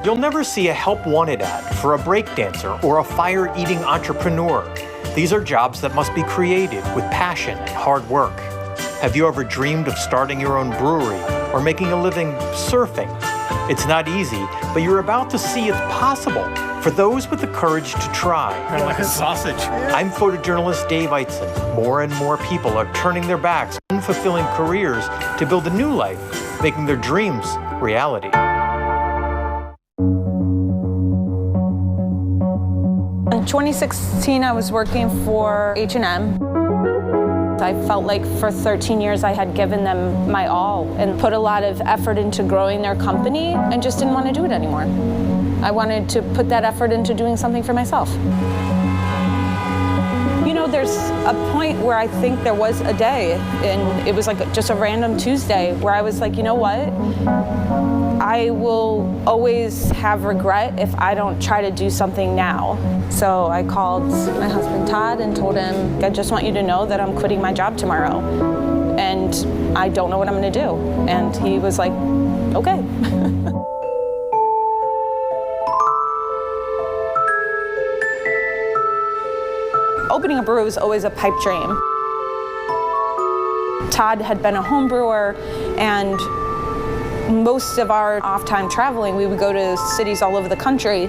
You'll never see a help wanted ad for a breakdancer or a fire-eating entrepreneur. These are jobs that must be created with passion and hard work. Have you ever dreamed of starting your own brewery or making a living surfing? It's not easy, but you're about to see it's possible for those with the courage to try. Kind of like a sausage. I'm photojournalist Dave Eitzen. More and more people are turning their backs on unfulfilling careers to build a new life, making their dreams reality. In 2016, I was working for H&M. I felt like for 13 years I had given them my all and put a lot of effort into growing their company and just didn't want to do it anymore. I wanted to put that effort into doing something for myself. You know, there's a point where I think there was a day, and it was like just a random Tuesday, where I was like, you know what? I will always have regret if I don't try to do something now. So I called my husband Todd and told him, I just want you to know that I'm quitting my job tomorrow. And I don't know what I'm gonna do. And he was like, okay. Opening a brewery was always a pipe dream. Todd had been a home brewer, and most of our off-time traveling, we would go to cities all over the country,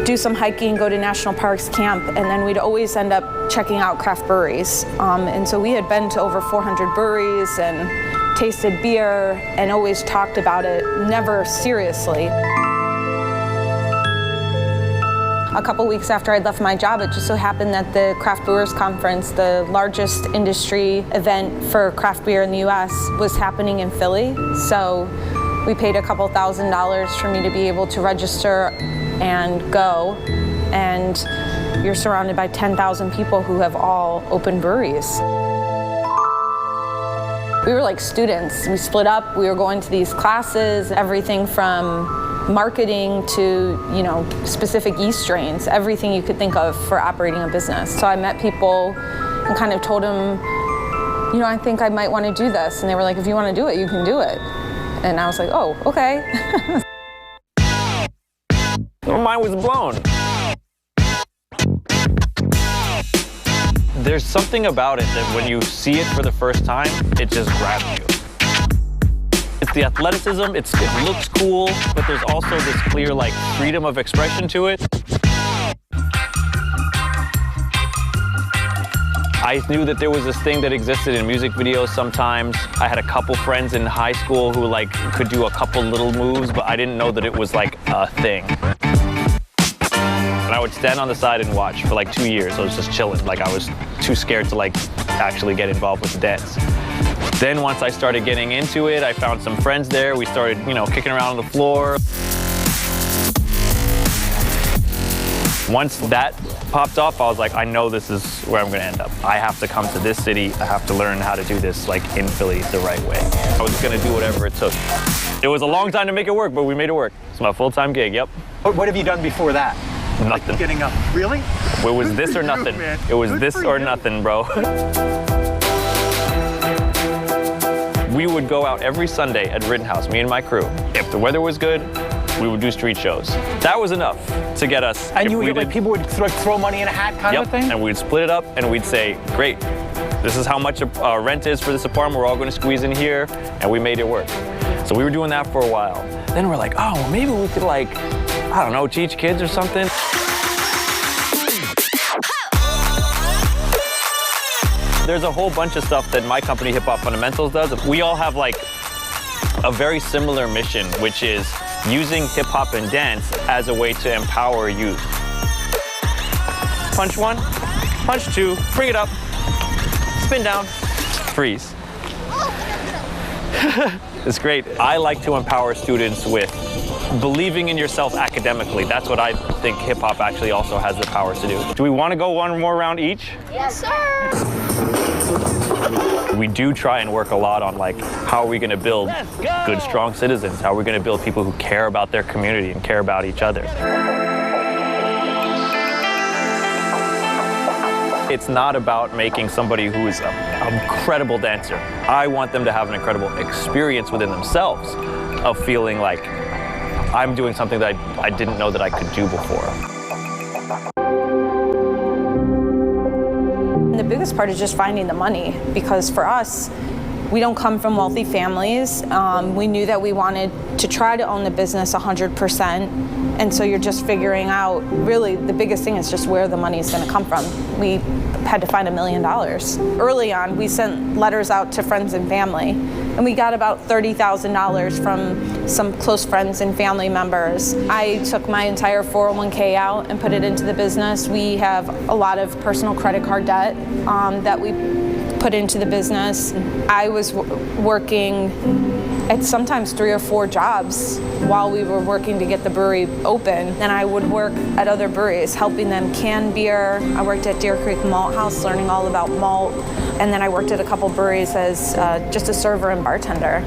do some hiking, go to national parks, camp, and then we'd always end up checking out craft breweries. And so we had been to over 400 breweries and tasted beer and always talked about it, never seriously. A couple weeks after I'd left my job, it just so happened that the Craft Brewers Conference, the largest industry event for craft beer in the US, was happening in Philly. So we paid a couple $1,000s for me to be able to register and go. And you're surrounded by 10,000 people who have all opened breweries. We were like students. We split up, we were going to these classes, everything from marketing to, you know, specific yeast strains, everything you could think of for operating a business. So I met people and kind of told them, you know, I think I might want to do this. And they were like, if you want to do it, you can do it. And I was like, oh, okay. My mind was blown. There's something about it that when you see it for the first time, it just grabs you. It's the athleticism, it looks cool, but there's also this clear, like, freedom of expression to it. I knew that there was this thing that existed in music videos sometimes. I had a couple friends in high school who, like, could do a couple little moves, but I didn't know that it was, like, a thing. And I would stand on the side and watch for, like, 2 years. I was just chilling. Like, I was too scared to, like, actually get involved with the dance. Then once I started getting into it, I found some friends there. We started, you know, kicking around on the floor. Once that popped off, I was like, I know this is where I'm gonna end up. I have to come to this city. I have to learn how to do this, like, in Philly the right way. I was gonna do whatever it took. It was a long time to make it work, but we made it work. It's my full-time gig, yep. What have you done before that? Nothing. Like getting up. Really? It was this or nothing. It was this or nothing, bro. We would go out every Sunday at Rittenhouse, me and my crew. If the weather was good, we would do street shows. That was enough to get us. And like people would throw money in a hat kind of thing? And we'd split it up and we'd say, great, this is how much rent is for this apartment. We're all going to squeeze in here, and we made it work. So we were doing that for a while. Then we're like, oh, well, maybe we could, like, I don't know, teach kids or something. There's a whole bunch of stuff that my company, Hip Hop Fundamentals, does. We all have, like, a very similar mission, which is using hip hop and dance as a way to empower youth. Punch one, punch two, bring it up, spin down, freeze. It's great. I like to empower students with believing in yourself academically. That's what I think hip hop actually also has the power to do. Do we want to go one more round each? Yes, sir. We do try and work a lot on, like, how are we going to build good, strong citizens? How are we going to build people who care about their community and care about each other? It's not about making somebody who is an incredible dancer. I want them to have an incredible experience within themselves of feeling like, I'm doing something that I didn't know that I could do before. And the biggest part is just finding the money, because for us, we don't come from wealthy families. We knew that we wanted to try to own the business 100%. And so you're just figuring out, really, the biggest thing is just where the money is going to come from. We had to find $1 million. Early on, we sent letters out to friends and family, and we got about $30,000 from some close friends and family members. I took my entire 401k out and put it into the business. We have a lot of personal credit card debt that we put into the business. I was working at sometimes 3 or 4 jobs while we were working to get the brewery open. And I would work at other breweries, helping them can beer. I worked at Deer Creek Malt House, learning all about malt. And then I worked at a couple breweries as just a server and bartender.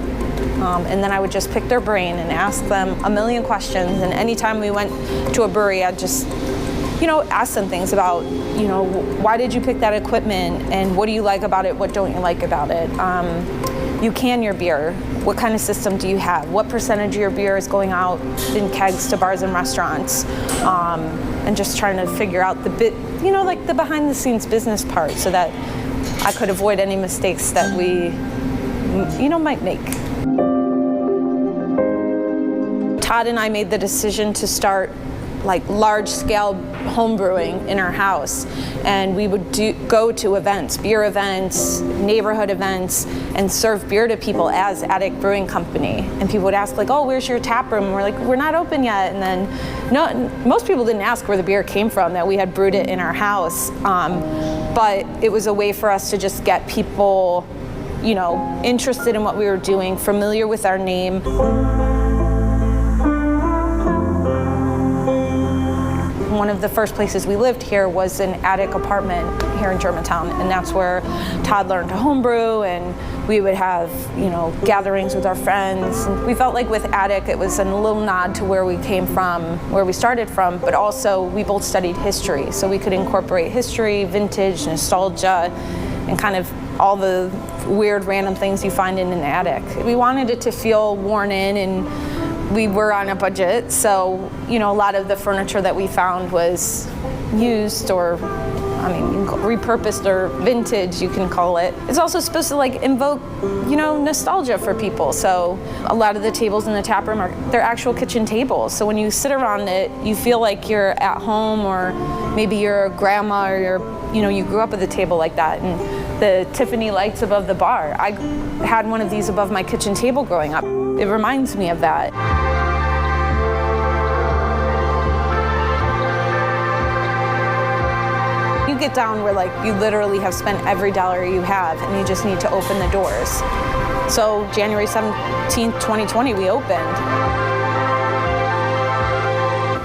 And then I would just pick their brain and ask them a million questions. And anytime we went to a brewery, I'd just ask them things about, why did you pick that equipment, and what do you like about it, what don't you like about it? You can your beer. What kind of system do you have? What percentage of your beer is going out in kegs to bars and restaurants? And just trying to figure out the like the behind the scenes business part, so that I could avoid any mistakes that we, might make. Todd and I made the decision to start large-scale home brewing in our house, and we would go to events, beer events, neighborhood events, and serve beer to people as Attic Brewing Company. And people would ask, oh, where's your tap room? And we're like, we're not open yet. And then most people didn't ask where the beer came from, that we had brewed it in our house. But it was a way for us to just get people, interested in what we were doing, familiar with our name. One of the first places we lived here was an attic apartment here in Germantown, and that's where Todd learned to homebrew, and we would have, gatherings with our friends. And we felt like with Attic, it was a little nod to where we came from, where we started from, but also we both studied history, so we could incorporate history, vintage, nostalgia, and kind of all the weird random things you find in an attic. We wanted it to feel worn in, and we were on a budget, so a lot of the furniture that we found was used, or repurposed, or vintage, you can call it. It's also supposed to invoke nostalgia for people. So a lot of the tables in the tap room they're actual kitchen tables. So when you sit around it, you feel like you're at home, or maybe you're a grandma, or you grew up at a table like that. And the Tiffany lights above the bar, I had one of these above my kitchen table growing up. It reminds me of that. You get down where you literally have spent every dollar you have, and you just need to open the doors. So January 17th, 2020, we opened.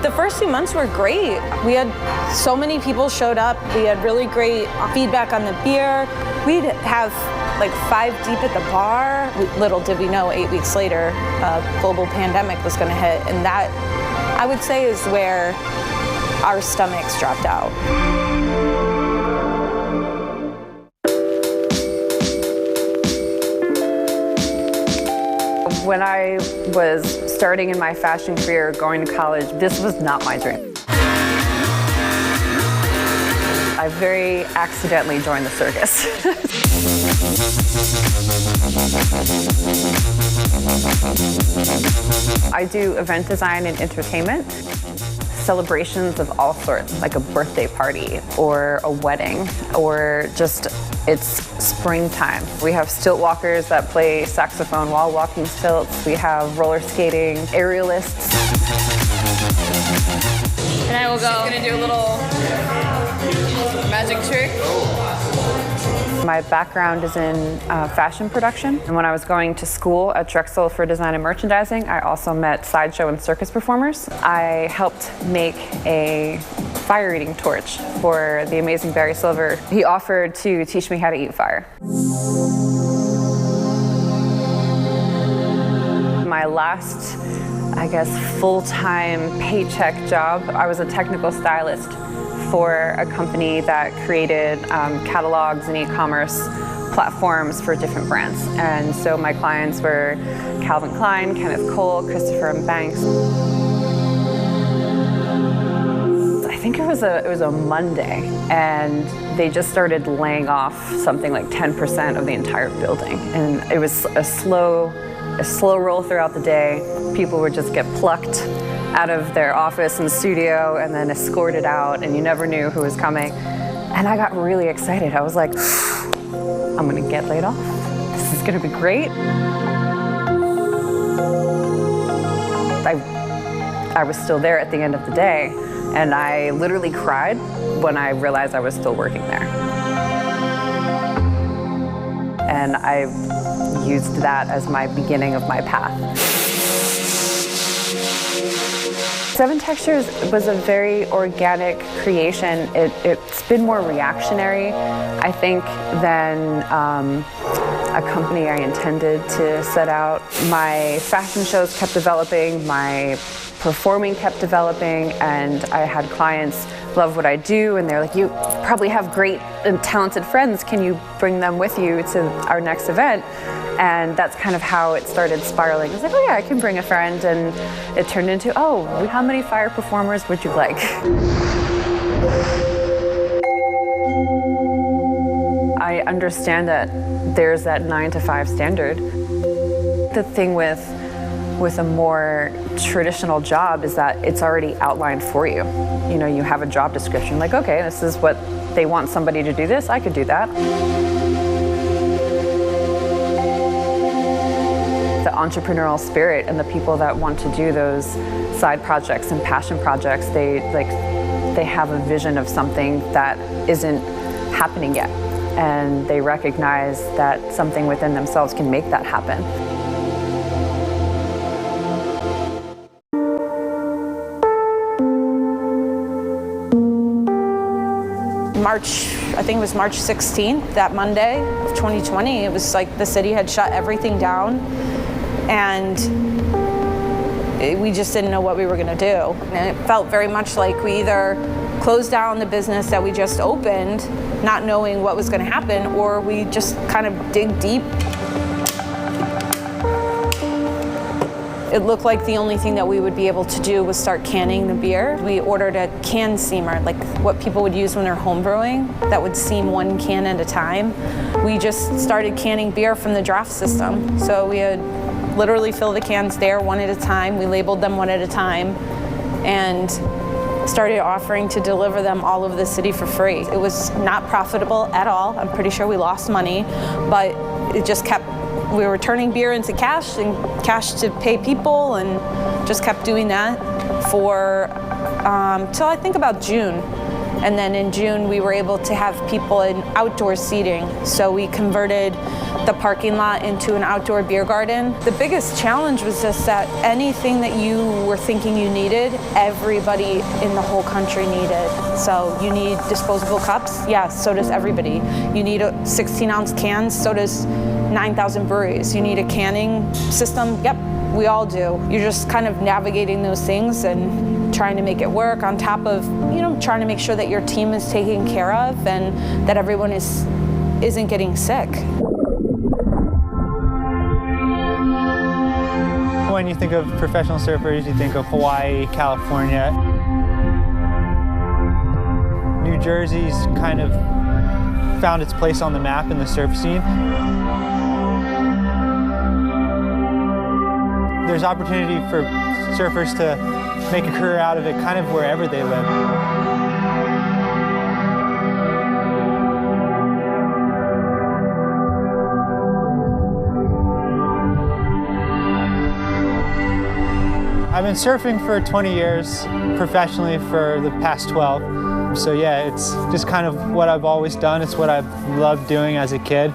The first few months were great. We had so many people showed up. We had really great feedback on the beer. We'd have 5 deep at the bar. Little did we know 8 weeks later, a global pandemic was going to hit. And that, I would say, is where our stomachs dropped out. When I was starting in my fashion career, going to college, this was not my dream. I very accidentally joined the circus. I do event design and entertainment, celebrations of all sorts, like a birthday party or a wedding, or just it's springtime. We have stilt walkers that play saxophone while walking stilts. We have roller skating, aerialists. And I will go. She's gonna do a little magic trick. My background is in fashion production, and when I was going to school at Drexel for design and merchandising, I also met sideshow and circus performers. I helped make a fire eating torch for the amazing Barry Silver. He offered to teach me how to eat fire. My last, full-time paycheck job, I was a technical stylist for a company that created catalogs and e-commerce platforms for different brands. And so my clients were Calvin Klein, Kenneth Cole, Christopher & Banks. I think it was a Monday, and they just started laying off something like 10% of the entire building. And it was a slow roll throughout the day. People would just get plucked out of their office and studio and then escorted out, and you never knew who was coming. And I got really excited. I was like, I'm gonna get laid off. This is gonna be great. I was still there at the end of the day, and I literally cried when I realized I was still working there. And I used that as my beginning of my path. Seven Textures was a very organic creation. It's been more reactionary, I think, than a company I intended to set out. My fashion shows kept developing, my performing kept developing, and I had clients love what I do, and they're like, you probably have great and talented friends. Can you bring them with you to our next event? And that's kind of how it started spiraling. I was like, oh yeah, I can bring a friend. And it turned into, oh, how many fire performers would you like? I understand that there's that 9 to 5 standard. The thing with a more traditional job is that it's already outlined for you. You know, you have a job description, like, okay, this is what they want somebody to do this, I could do that. The entrepreneurial spirit and the people that want to do those side projects and passion projects, they have a vision of something that isn't happening yet. And they recognize that something within themselves can make that happen. I think it was March 16th, that Monday of 2020, it was like the city had shut everything down, and we just didn't know what we were going to do. And it felt very much like we either closed down the business that we just opened, not knowing what was going to happen, or we just kind of dig deep. It looked like the only thing that we would be able to do was start canning the beer. We ordered a can seamer, like what people would use when they're home brewing, that would seam one can at a time. We just started canning beer from the draft system. So we had literally fill the cans there one at a time. We labeled them one at a time and started offering to deliver them all over the city for free. It was not profitable at all. I'm pretty sure we lost money, but it just kept, we were turning beer into cash and cash to pay people, and just kept doing that for till I think about June. And then in June we were able to have people in outdoor seating. So we converted the parking lot into an outdoor beer garden. The biggest challenge was just that anything that you were thinking you needed, everybody in the whole country needed. So you need disposable cups? Yeah, so does everybody. You need 16-ounce cans? So does 9,000 breweries. You need a canning system? Yep, we all do. You're just kind of navigating those things and trying to make it work on top of, you know, trying to make sure that your team is taken care of and that everyone isn't getting sick. When you think of professional surfers, you think of Hawaii, California. New Jersey's kind of found its place on the map in the surf scene. There's opportunity for surfers to make a career out of it kind of wherever they live. I've been surfing for 20 years, professionally for the past 12. So yeah, it's just kind of what I've always done. It's what I've loved doing as a kid.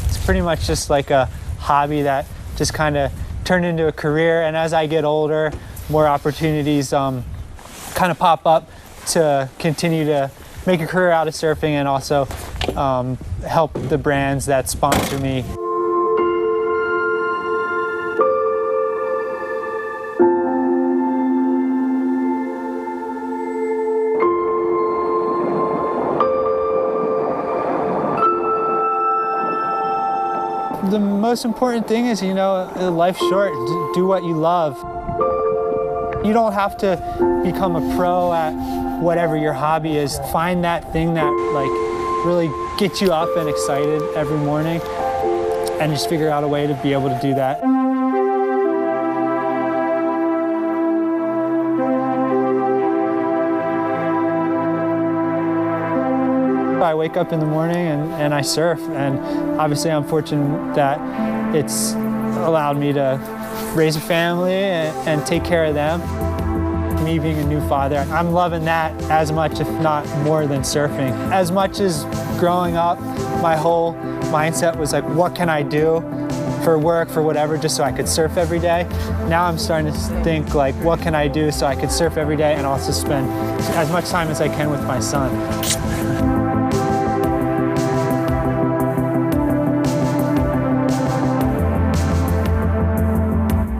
It's pretty much just like a hobby that just kind of turned into a career. And as I get older, more opportunities kind of pop up to continue to make a career out of surfing and also help the brands that sponsor me. The most important thing is, life's short. Do what you love. You don't have to become a pro at whatever your hobby is. Find that thing that really gets you up and excited every morning, and just figure out a way to be able to do that. I wake up in the morning and I surf, and obviously I'm fortunate that it's allowed me to raise a family and take care of them. Me being a new father, I'm loving that as much, if not more, than surfing. As much as growing up, my whole mindset was like, what can I do for work, for whatever, just so I could surf every day. Now I'm starting to think like, what can I do so I could surf every day and also spend as much time as I can with my son.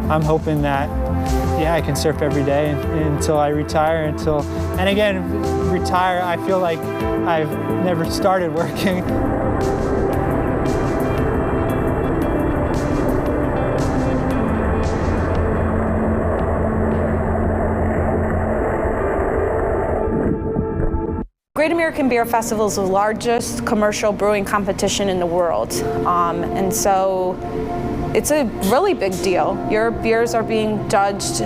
I'm hoping that, I can surf every day until I retire, and again, retire, I feel like I've never started working. Great American Beer Festival is the largest commercial brewing competition in the world, and so it's a really big deal. Your beers are being judged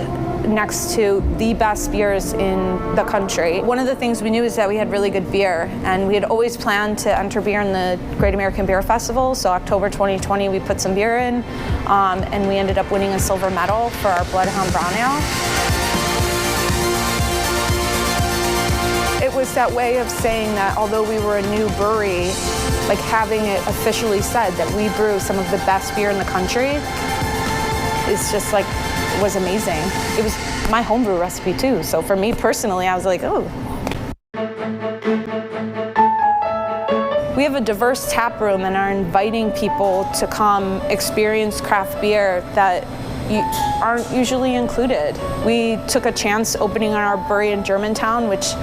next to the best beers in the country. One of the things we knew is that we had really good beer, and we had always planned to enter beer in the Great American Beer Festival. So October 2020, we put some beer in, and we ended up winning a silver medal for our Bloodhound Brown Ale. It was that way of saying that although we were a new brewery, like having it officially said that we brew some of the best beer in the country is just like, was amazing. It was my homebrew recipe too. So for me personally, I was like, oh. We have a diverse tap room and are inviting people to come experience craft beer that aren't usually included. We took a chance opening our brewery in Germantown, which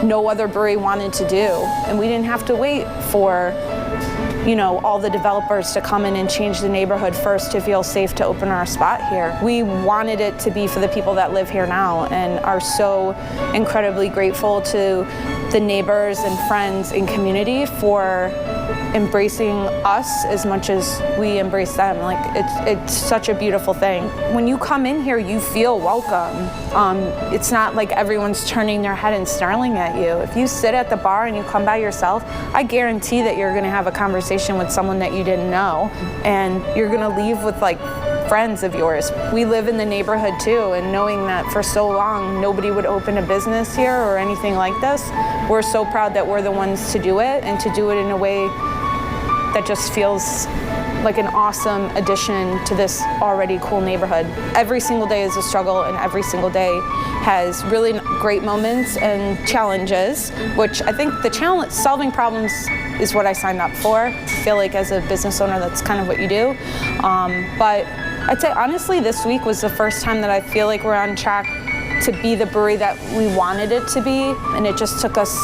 no other brewery wanted to do. And we didn't have to wait for, all the developers to come in and change the neighborhood first to feel safe to open our spot here. We wanted it to be for the people that live here now, and are so incredibly grateful to the neighbors and friends and community for embracing us as much as we embrace them. Like, it's such a beautiful thing. When you come in here, you feel welcome. It's not like everyone's turning their head and snarling at you. If you sit at the bar and you come by yourself, I guarantee that you're gonna have a conversation with someone that you didn't know, and you're gonna leave with friends of yours. We live in the neighborhood too, and knowing that for so long nobody would open a business here or anything like this, we're so proud that we're the ones to do it, and to do it in a way that just feels like an awesome addition to this already cool neighborhood. Every single day is a struggle, and every single day has really great moments and challenges, which I think the challenge, solving problems, is what I signed up for. I feel like as a business owner, that's kind of what you do. But I'd say honestly, this week was the first time that I feel like we're on track to be the brewery that we wanted it to be, and it just took us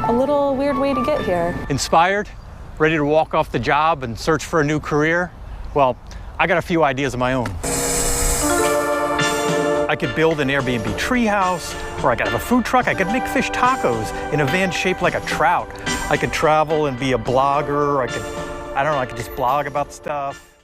a little weird way to get here. Inspired? Ready to walk off the job and search for a new career? Well, I got a few ideas of my own. I could build an Airbnb treehouse, or I could have a food truck. I could make fish tacos in a van shaped like a trout. I could travel and be a blogger. I could just blog about stuff.